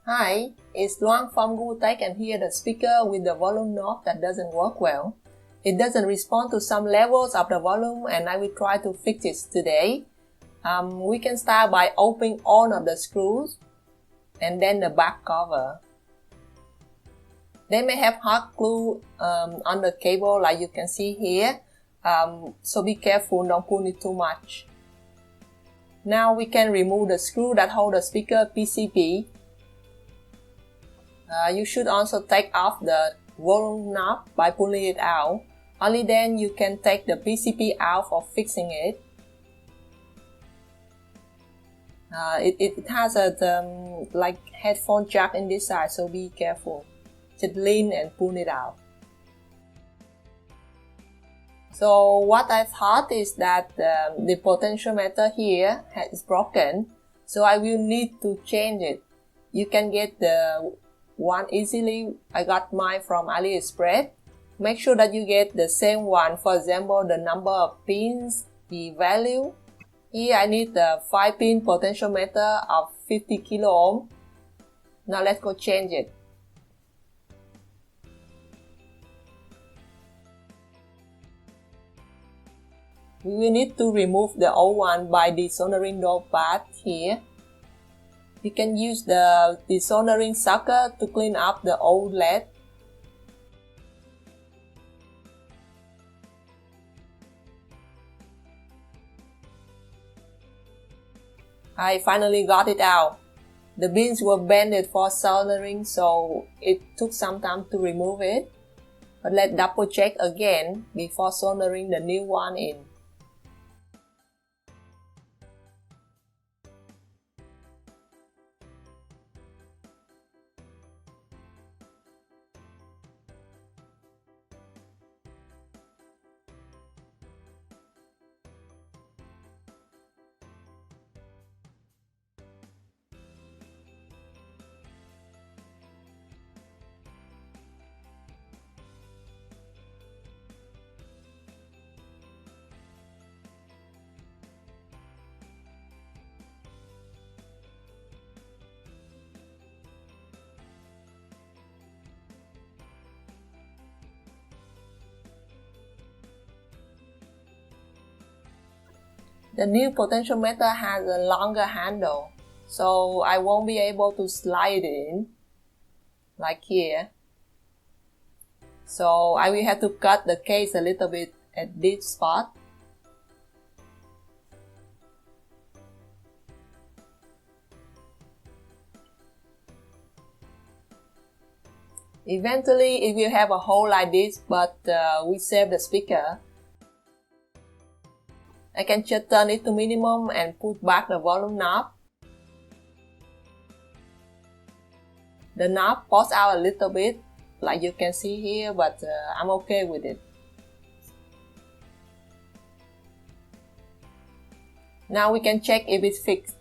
Hi, it's Luang from Google Tech, and here the speaker with the volume knob that doesn't work well. It doesn't respond to some levels of the volume, and I will try to fix it today. We can start by opening all of the screws and then the back cover. They may have hot glue on the cable like you can see here, so be careful, don't pull it too much. Now we can remove the screw that hold the speaker PCB. You should also take off the volume knob by pulling it out. Only then you can take the PCB out for fixing it. It has a like headphone jack in this side, so be careful. Just lean and pull it out. So what I thought is that the potentiometer here is broken, so I will need to change it. You can get the one easily. I got mine from AliExpress. Make sure that you get the same one. For example, the number of pins, the value. Here I need the 5-pin potentiometer of 50 kilo ohm. Now let's go change it. We will need to remove the old one by desoldering the part here. You can use the desoldering sucker to clean up the old lead. I finally got it out. The pins were bended for soldering, so it took some time to remove it. But let's double check again before soldering the new one in. The new potentiometer has a longer handle, so I won't be able to slide it in, like here. So I will have to cut the case a little bit at this spot. Eventually it will have a hole like this, but we save the speaker. I can just turn it to minimum and put back the volume knob. The knob pops out a little bit, like you can see here, but I'm okay with it. Now we can check if it's fixed.